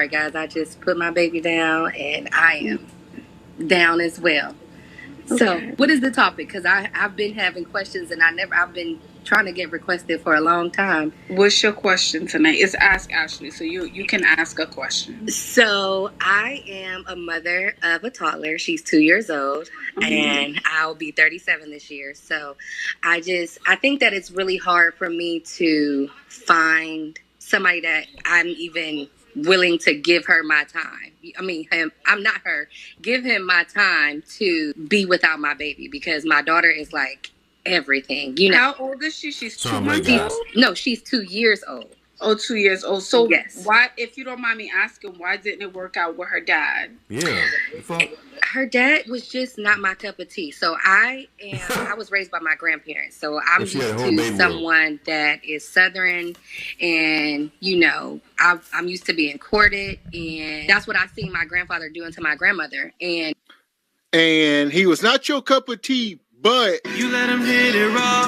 sorry, guys. I just put my baby down, and I am down as well. So, Okay. what is the topic? Because I've been having questions, and I've been trying to get requested for a long time. What's your question tonight? It's Ask Ashley, so you can ask a question. So, I am a mother of a toddler. She's 2 years old, and I'll be 37 this year. So, I think that it's really hard for me to find somebody that I'm even willing to give her my time. I mean, I'm not her. Give him my time to be without my baby, because my daughter is like everything. How old is she? She's Oh 2 months my God. old? No, she's 2 years old. Oh, 2 years old. So Yes. why, if you don't mind me asking, why didn't it work out with her dad? Yeah. The fuck? Her dad was just not my cup of tea. So I was raised by my grandparents. So I'm And she used had a whole baby to someone that is Southern, and I'm used to being courted, and that's what I seen my grandfather doing to my grandmother. And he was not your cup of tea, but You let him hit it raw.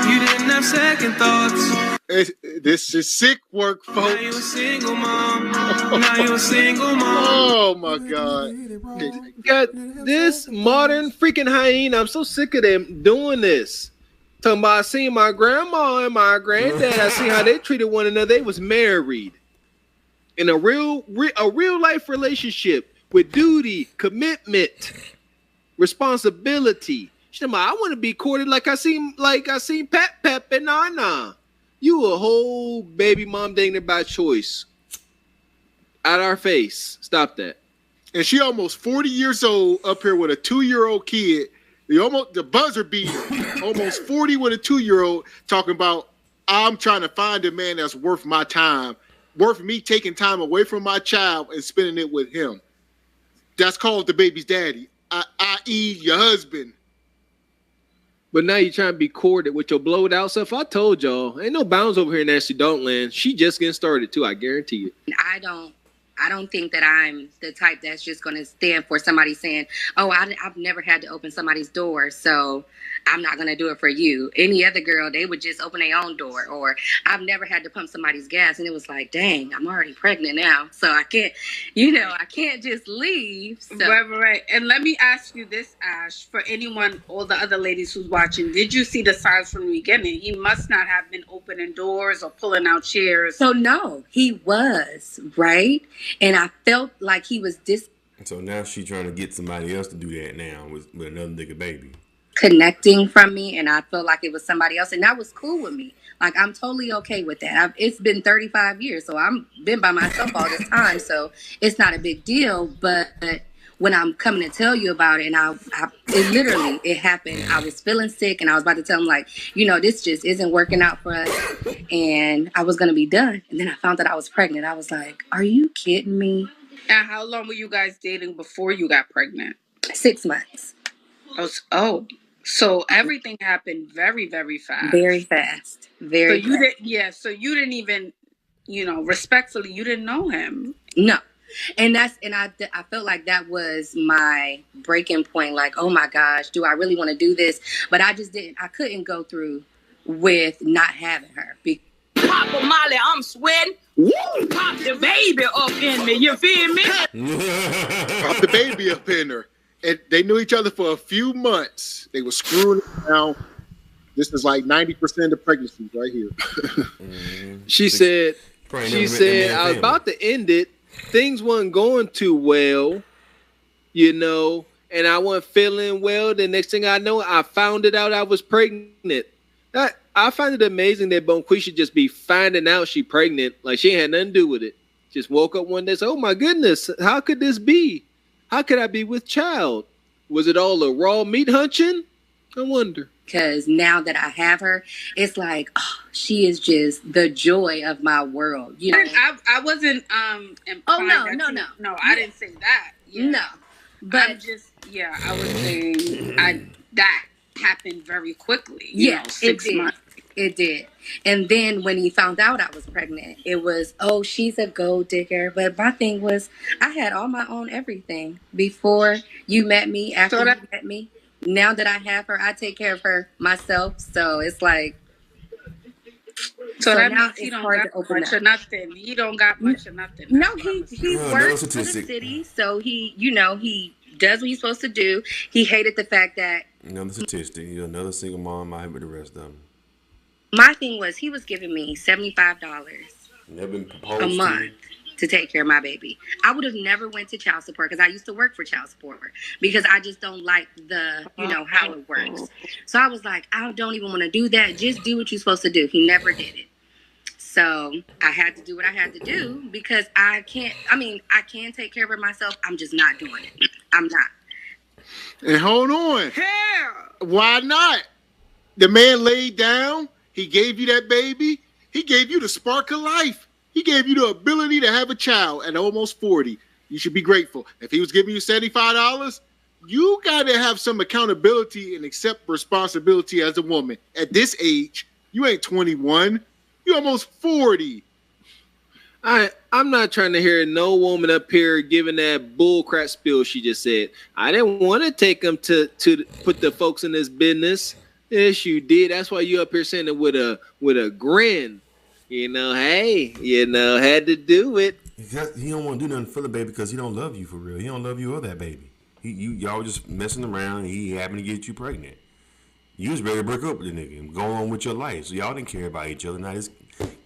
You didn't have second thoughts. this is sick work, Now you a folks. single mom. Now you a single mom. Oh my God. Got this modern freaking hyena. I'm so sick of them doing this. Talking about I seen my grandma and my granddad. I seen how they treated one another. They was married in a real life relationship with duty, commitment, responsibility. She talking about, I want to be courted like I seen Pep and Nana. You a whole baby mom dating by choice. Out our face. Stop that. And she almost 40 years old up here with a 2-year-old kid. The buzzer beater. Almost 40 with a 2-year-old talking about, I'm trying to find a man that's worth my time, worth me taking time away from my child and spending it with him. That's called the baby's daddy, i.e. your husband. But now you're trying to be courted with your blowed out stuff. I told y'all, ain't no bounds over here in Ashley Don't. She just getting started too, I guarantee it. I don't think that I'm the type that's just going to stand for somebody saying, oh, I've never had to open somebody's door, so I'm not going to do it for you. Any other girl, they would just open their own door. Or I've never had to pump somebody's gas, and it was like, dang, I'm already pregnant now, so I can't just leave. So. Right. And let me ask you this, Ash, for anyone, all the other ladies who's watching, did you see the signs from the beginning? He must not have been opening doors or pulling out chairs. So no, he was, right? And I felt like he was So now she's trying to get somebody else to do that now with another nigga baby. Connecting from me, and I felt like it was somebody else, and that was cool with me. Like, I'm totally okay with that. It's been 35 years, so I've been by myself all this time, so it's not a big deal. But when I'm coming to tell you about it, and it happened. I was feeling sick, and I was about to tell him, like, this just isn't working out for us, and I was going to be done. And then I found that I was pregnant. I was like, are you kidding me? And how long were you guys dating before you got pregnant? 6 months. Oh. So everything happened very, very fast. Very fast. Very fast. So you didn't even, respectfully, you didn't know him. No. And I felt like that was my breaking point. Like, oh my gosh, do I really want to do this? But I couldn't go through with not having her. Papa Molly, I'm sweating. Pop the baby up in me, you feel me? Pop the baby up in her. And they knew each other for a few months. They were screwing around. This is like 90% of pregnancies right here. She said, I was about to end it. Things weren't going too well, and I wasn't feeling well. The next thing I know, I found it out I was pregnant. I find it amazing that Bonquisha just be finding out she pregnant. Like she ain't had nothing to do with it. Just woke up one day and said, oh my goodness, how could this be? How could I be with child? Was it all a raw meat hunching? I wonder. Because now that I have her, it's like, oh, she is just the joy of my world. I wasn't No, I didn't say that. Yeah. No. But I was saying that happened very quickly. Yeah, 6 months. It did. And then when he found out I was pregnant, it was, oh, she's a gold digger. But my thing was, I had all my own everything before you met me, after you met me. Now that I have her, I take care of her myself. So it's like, So that now means he it's don't hard got to open much up. or nothing. He don't got much or nothing. No, That's what I'm he saying. another works for the statistic. city, so he does what he's supposed to do. He hated the fact that Another statistic. You're another single mom out here with the rest of them. my thing was he was giving me $75 Never been a proposed month to take care of my baby. I would have never went to child support because I used to work for child support because I just don't like the, how it works. So I was like, I don't even want to do that. Just do what you're supposed to do. He never did it. So I had to do what I had to do because I can take care of it myself. I'm just not doing it. I'm not. And hold on. Yeah. Why not? The man laid down. He gave you that baby. He gave you the spark of life. He gave you the ability to have a child at almost 40. You should be grateful. If he was giving you $75, you got to have some accountability and accept responsibility as a woman. At this age, you ain't 21. You almost 40. I'm not trying to hear no woman up here giving that bull crap spiel she just said. I didn't want to take them to put the folks in this business. Yes, you did. That's why you up here saying it with a grin. Hey, had to do it. He don't want to do nothing for the baby because he don't love you for real. He don't love you or that baby. Y'all just messing around and he happened to get you pregnant. You was ready to break up with the nigga and go on with your life. So y'all didn't care about each other. Now this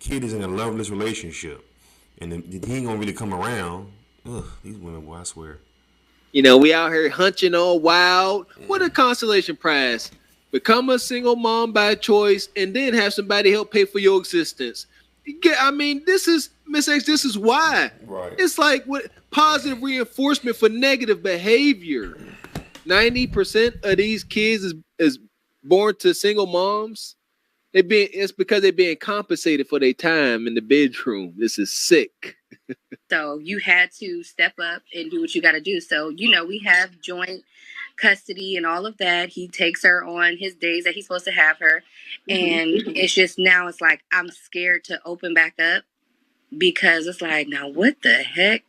kid is in a loveless relationship. And then he ain't gonna really come around. Ugh, these women, boy, I swear. We out here hunching all wild. What a consolation prize. Become a single mom by choice and then have somebody help pay for your existence. This is, Miss X, this is why. Right. It's like what positive reinforcement for negative behavior. 90% of these kids is born to single moms. It's because they're being compensated for their time in the bedroom. This is sick. So you had to step up and do what you got to do. So, we have joint custody and all of that. He takes her on his days that he's supposed to have her. And it's just now it's like I'm scared to open back up because it's like, now what the heck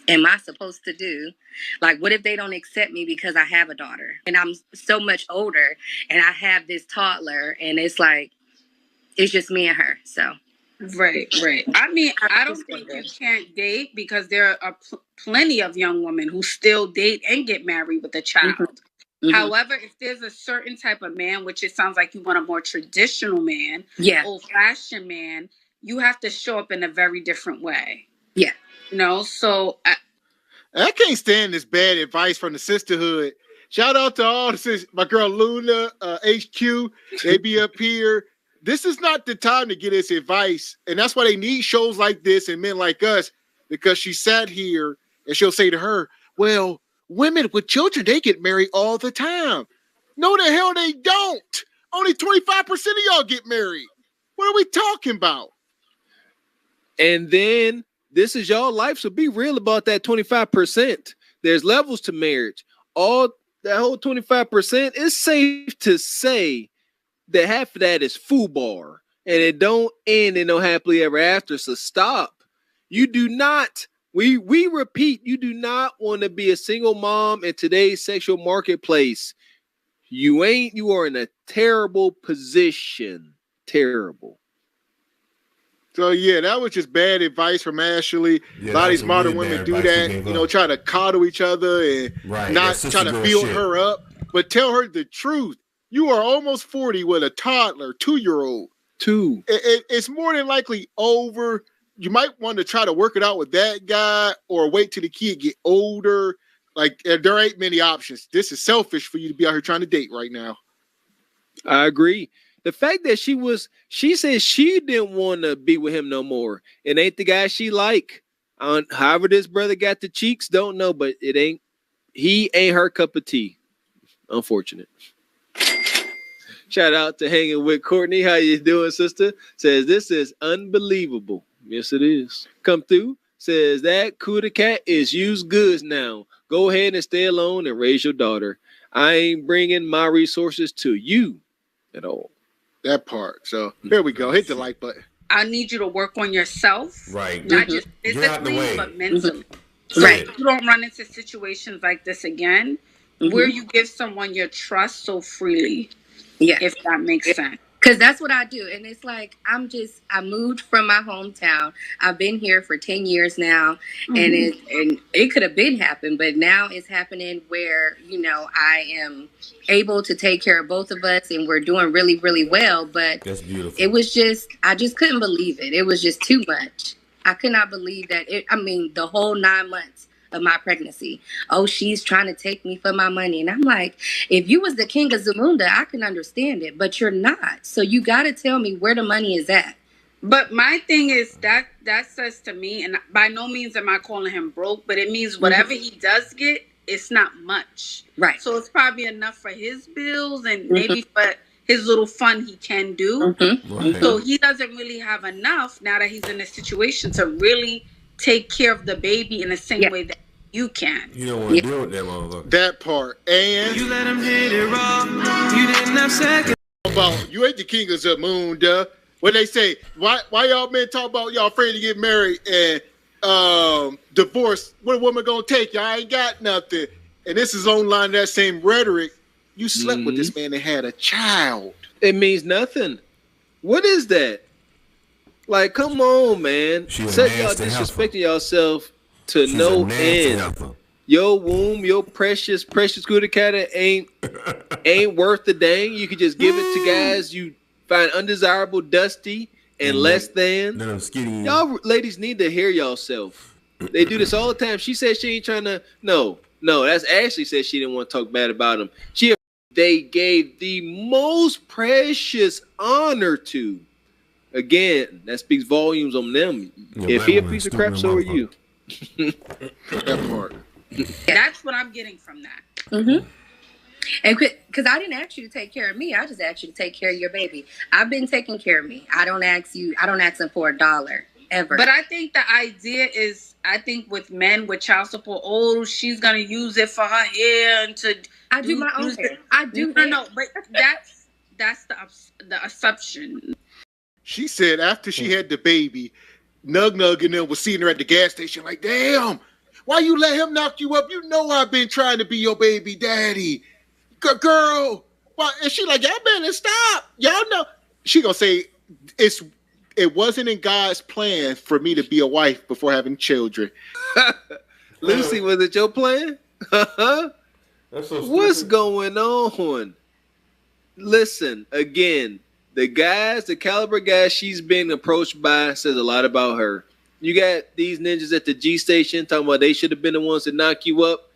am I supposed to do? Like, what if they don't accept me because I have a daughter and I'm so much older and I have this toddler and it's like, it's just me and her. So. Right. I don't think you can't date because there are plenty of young women who still date and get married with a child. Mm-hmm. However, if there's a certain type of man, which it sounds like you want a more traditional man, old-fashioned man, you have to show up in a very different way. Yeah. So I can't stand this bad advice from the sisterhood. Shout out to all the sisters. My girl Luna, HQ, they be up here. This is not the time to get this advice. And that's why they need shows like this and men like us, because she sat here and she'll say to her, well, women with children, they get married all the time. No, the hell they don't. Only 25% of y'all get married. What are we talking about? And then this is y'all life, so be real about that 25%. There's levels to marriage. All that whole 25%, it's safe to say that half of that is FUBAR, and it don't end in no happily ever after. So stop. You do not. We repeat. You do not want to be a single mom in today's sexual marketplace. You are in a terrible position. Terrible. So yeah, that was just bad advice from Ashley. Yeah, a lot of these modern really women do that, try to coddle each other and not try to build her up, but tell her the truth. You are almost 40 with a toddler, 2-year-old. It's more than likely over. You might want to try to work it out with that guy or wait till the kid get older. Like, there ain't many options. This is selfish for you to be out here trying to date right now. I agree. The fact that she said she didn't want to be with him no more. It ain't the guy she like. However this brother got the cheeks, don't know, but he ain't her cup of tea. Unfortunate. Shout out to Hanging with Courtney. How you doing, sister? Says, this is unbelievable. Yes, it is. Come through. Says, that Cuda Cat is used goods now. Go ahead and stay alone and raise your daughter. I ain't bringing my resources to you at all. That part. So here we go. Hit the like button. I need you to work on yourself. Right. Not just physically, but mentally. Mm-hmm. Right. You don't run into situations like this again, where you give someone your trust so freely. Yeah. If that makes sense. Because that's what I do. And it's like, I moved from my hometown. I've been here for 10 years now. Mm-hmm. And it could have been happened, but now it's happening where, I am able to take care of both of us and we're doing really, really well. But that's beautiful. It was I just couldn't believe it. It was just too much. I could not believe that. The whole 9 months of my pregnancy. Oh, she's trying to take me for my money. And I'm like, if you was the king of Zamunda, I can understand it, but you're not. So you got to tell me where the money is at. But my thing is that says to me, and by no means am I calling him broke, but it means whatever he does get, it's not much. Right. So it's probably enough for his bills and maybe for his little fun he can do. Right. So he doesn't really have enough now that he's in a situation to really take care of the baby in the same way that you can. You don't want to deal with that motherfucker. That part. And you let him hit it raw. You didn't have second. About you ain't the king of Zamunda. What they say? Why y'all men talk about y'all afraid to get married and divorce? What a woman gonna take? Y'all ain't got nothing. And this is online that same rhetoric. You slept with this man and had a child. It means nothing. What is that? Like, come on, man. Set y'all disrespecting yourself to no end. Your womb, your precious cootie cutter ain't worth the dang. You could just give it to guys you find undesirable, dusty, and less than. Y'all ladies need to hear yourself. They do this all the time. She said she ain't trying to. No. That's Ashley said she didn't want to talk bad about him. They gave the most precious honor to. Again, that speaks volumes on them. If he a piece of crap, so are you. That part. That's what I'm getting from that. Mm-hmm. And because I didn't ask you to take care of me, I just asked you to take care of your baby. I've been taking care of me. I don't ask them for $1 ever. But I think the idea is, with men with child support, she's gonna use it for her hair and to. I do my own hair. I do. No, but that's the assumption. She said after she had the baby, Nug and them was seeing her at the gas station like, damn, why you let him knock you up? You know I've been trying to be your baby daddy. Girl. Why? And she like, y'all better stop. Y'all know. She gonna say, it wasn't in God's plan for me to be a wife before having children. Lucy, was it your plan? That's so What's going on? Listen, again, the caliber guys she's been approached by says a lot about her. You got these ninjas at the G station talking about they should have been the ones to knock you up.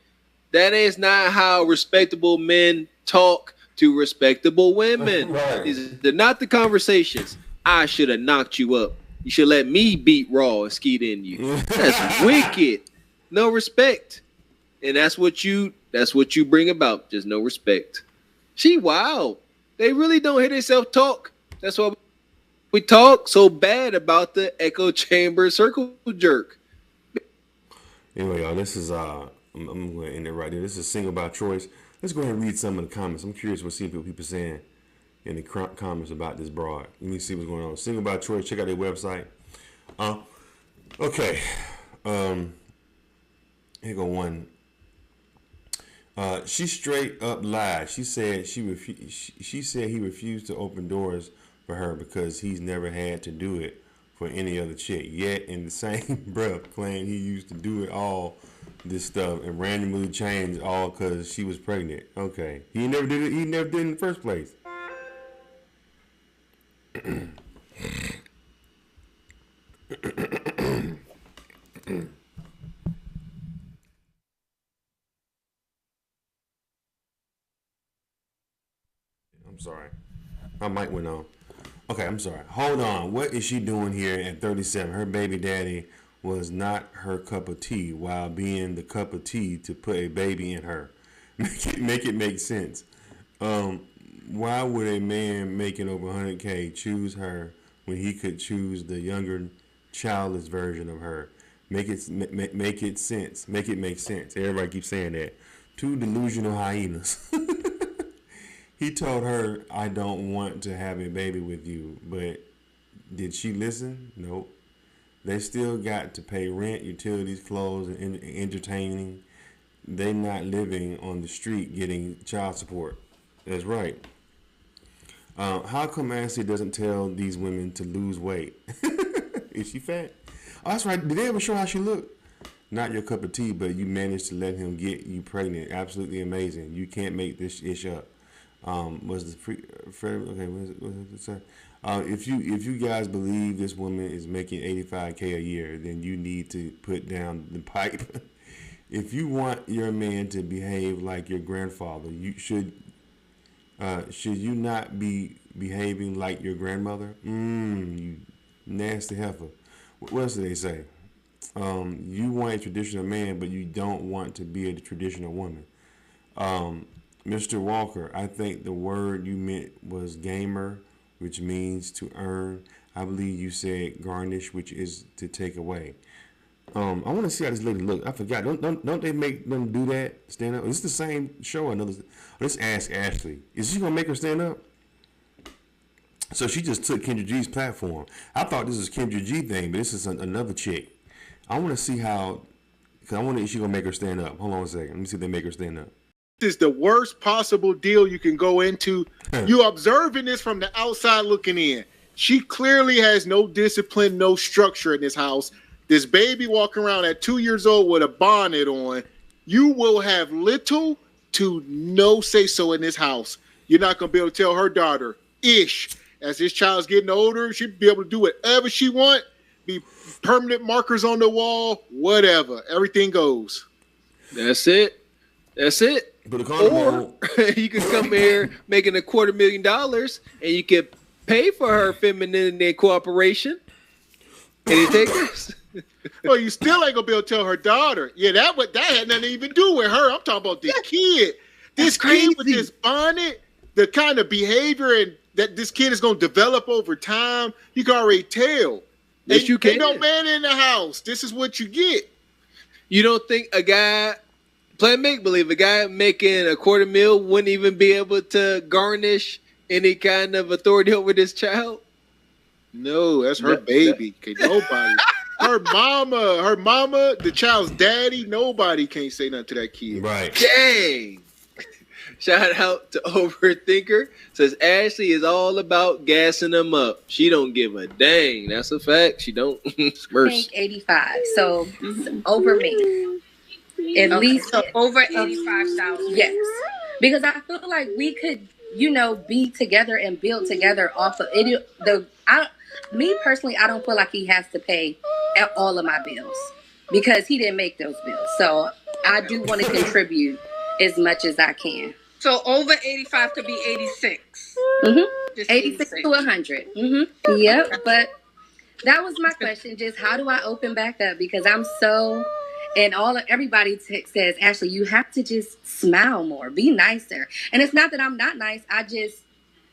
That is not how respectable men talk to respectable women. Right. They're not the conversations. I should have knocked you up. You should let me beat Raw and skeet in you. That's wicked. No respect. And that's what you bring about. Just no respect. She wild. They really don't hear themselves talk. That's why we talk so bad about the echo chamber circle jerk. Anyway, y'all, this is I'm going to end it right here. This is Single by Choice. Let's go ahead and read some of the comments. I'm curious what people saying in the comments about this broad. Let me see what's going on. Single by Choice. Check out their website. Okay. Here go one. She straight up lied. She said she said he refused to open doors for her because he's never had to do it for any other chick. Yet in the same breath claimed he used to do it all this stuff and randomly changed all because she was pregnant. Okay. He never did it. He never did it in the first place. I'm sorry. My mic went on. Okay, I'm sorry. Hold on. What is she doing here at 37? Her baby daddy was not her cup of tea while being the cup of tea to put a baby in her. Make it make sense. Why would a man making over 100K choose her when he could choose the younger, childless version of her? Make it sense. Make it make sense. Everybody keeps saying that. Two delusional hyenas. He told her, I don't want to have a baby with you. But did she listen? Nope. They still got to pay rent, utilities, clothes, and entertaining. They not living on the street getting child support. That's right. How come Ashley doesn't tell these women to lose weight? Is she fat? Oh, that's right. Did they ever show how she looked? Not your cup of tea, but you managed to let him get you pregnant. Absolutely amazing. You can't make this ish up. Was the okay? What it say? If you guys believe this woman is making $85K a year, then you need to put down the pipe. If you want your man to behave like your grandfather, you should you not be behaving like your grandmother? You nasty heifer. What else do they say? You want a traditional man, but you don't want to be a traditional woman. Mr. Walker, I think the word you meant was gamer, which means to earn. I believe you said garnish, which is to take away. I want to see how this lady look. I forgot. Don't they make them do that? Stand up. Is this the same show or another? Let's ask Ashley. Is she gonna make her stand up? So she just took Kendra G's platform. I thought this was Kendra G thing, but this is another chick. I want to see how, because I wonder if she's going to make her stand up. Hold on a second. Let me see if they make her stand up. This is the worst possible deal you can go into. You observing this from the outside looking in. She clearly has no discipline, no structure in this house. This baby walking around at 2 years old with a bonnet on. You will have little to no say-so in this house. You're not going to be able to tell her daughter, ish. As this child's getting older, she'll be able to do whatever she wants. Be permanent markers on the wall, whatever. Everything goes. That's it. Or you can come here making $250,000 and you can pay for her femininity and cooperation. Any takers? Well, you still ain't gonna be able to tell her daughter. Yeah, that had nothing to even do with her. I'm talking about this kid. This kid with this bonnet, the kind of behavior and that this kid is gonna develop over time. You can already tell. Yes, you can. Ain't no man in the house. This is what you get. You don't think a guy playing make-believe, a guy making $250,000 wouldn't even be able to garnish any kind of authority over this child? No, that's her baby. Nobody. Her mama, the child's daddy, nobody can't say nothing to that kid. Right. Dang. Shout out to Overthinker. Says Ashley is all about gassing them up. She don't give a dang. That's a fact. She don't. I think 85. So over me. At least so over 85,000. Yes. Because I feel like we could, be together and build together off of it. Me personally, I don't feel like he has to pay all of my bills because he didn't make those bills. So I do want to contribute as much as I can. So over 85 could be 86. 86 to 100. Yep. But that was my question. Just how do I open back up? Because I'm so, and everybody says, Ashley, you have to just smile more, be nicer. And it's not that I'm not nice.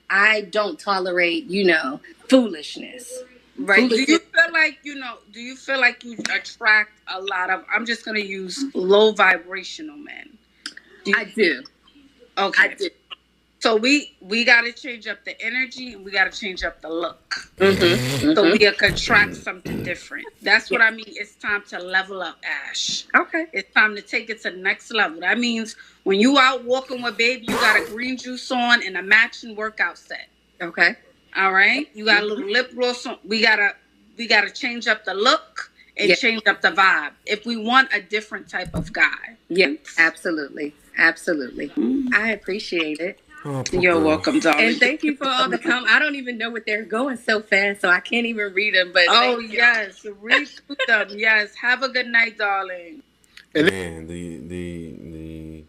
I don't tolerate, foolishness. Right. Do you feel like you attract a lot of, I'm just going to use low vibrational men? I do. Okay. I do. So we got to change up the energy and we got to change up the look. So we can attract something different. That's what I mean. It's time to level up, Ash. Okay. It's time to take it to the next level. That means when you out walking with baby, you got a green juice on and a matching workout set. Okay. All right. You got a little lip gloss on. We gotta change up the look and change up the vibe if we want a different type of guy. Yeah, absolutely. I appreciate it. Oh, You're welcome, darling. And thank you for all the comments. I don't even know what they're going so fast, so I can't even read them. But yes, read through them. Yes, have a good night, darling. Man, the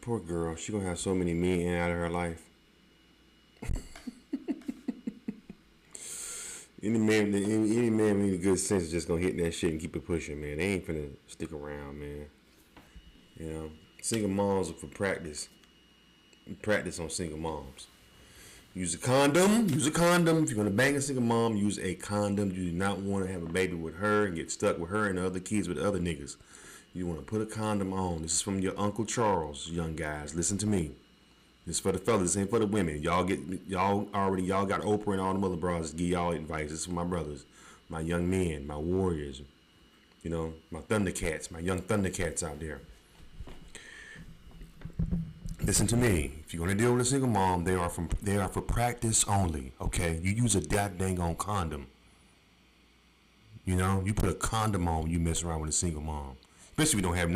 poor girl. She gonna have so many men in and out of her life. Any man with any good sense is just gonna hit that shit and keep it pushing, man. They ain't finna stick around, man. Single moms are for practice. Practice on single moms. Use a condom. If you're gonna bang a single mom, use a condom. You do not want to have a baby with her and get stuck with her and the other kids with other niggas. You want to put a condom on. This is from your Uncle Charles, young guys. Listen to me. This is for the fellas. This ain't for the women. Y'all got Oprah and all the other brothers to give y'all advice. This is for my brothers, my young men, my warriors. My Thundercats, my young Thundercats out there. Listen to me. If you're gonna deal with a single mom, they are for practice only. Okay, you use a dang on condom. You know, you put a condom on when you mess around with a single mom, especially if you don't have.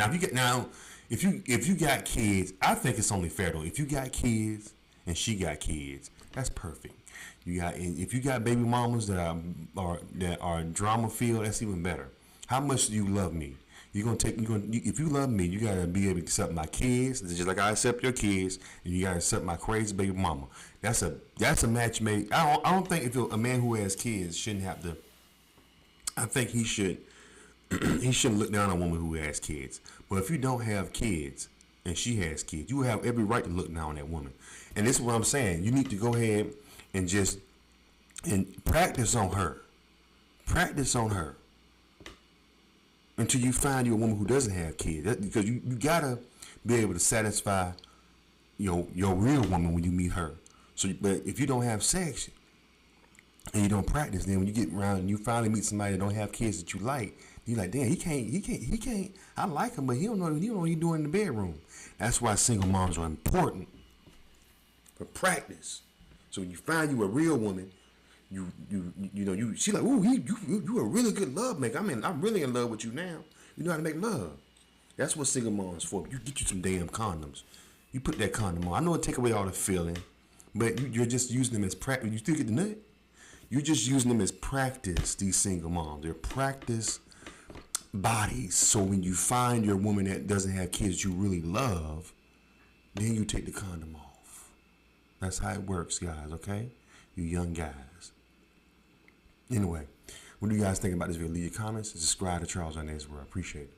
If you got kids, I think it's only fair though. If you got kids and she got kids, that's perfect. If you got baby mamas that are drama filled, that's even better. How much do you love me? If you love me, you gotta be able to accept my kids, just like I accept your kids, and you gotta accept my crazy baby mama. That's a match made. I don't think if a man who has kids shouldn't have to. I think he should. He shouldn't look down on a woman who has kids. But if you don't have kids and she has kids, you have every right to look down on that woman. And this is what I'm saying. You need to go ahead and just practice on her. Practice on her until you find you a woman who doesn't have kids. Because you gotta be able to satisfy your real woman when you meet her. But if you don't have sex and you don't practice, then when you get around and you finally meet somebody that don't have kids that you like, you're like, damn, he can't. I like him, but he don't know what he's doing in the bedroom. That's why single moms are important for practice. So when you find you a real woman, she like, ooh, you a really good love maker. I mean, I'm really in love with you now. You know how to make love. That's what single moms for. You get you some damn condoms. You put that condom on. I know it take away all the feeling, but you're just using them as practice. You still get the nut. You're just using them as practice. These single moms, they're practice bodies. So when you find your woman that doesn't have kids you really love, then you take the condom off. That's how it works, guys. Okay, you young guys. Anyway, what do you guys think about this video? Leave your comments and subscribe to Charles Arnaz World. Appreciate it.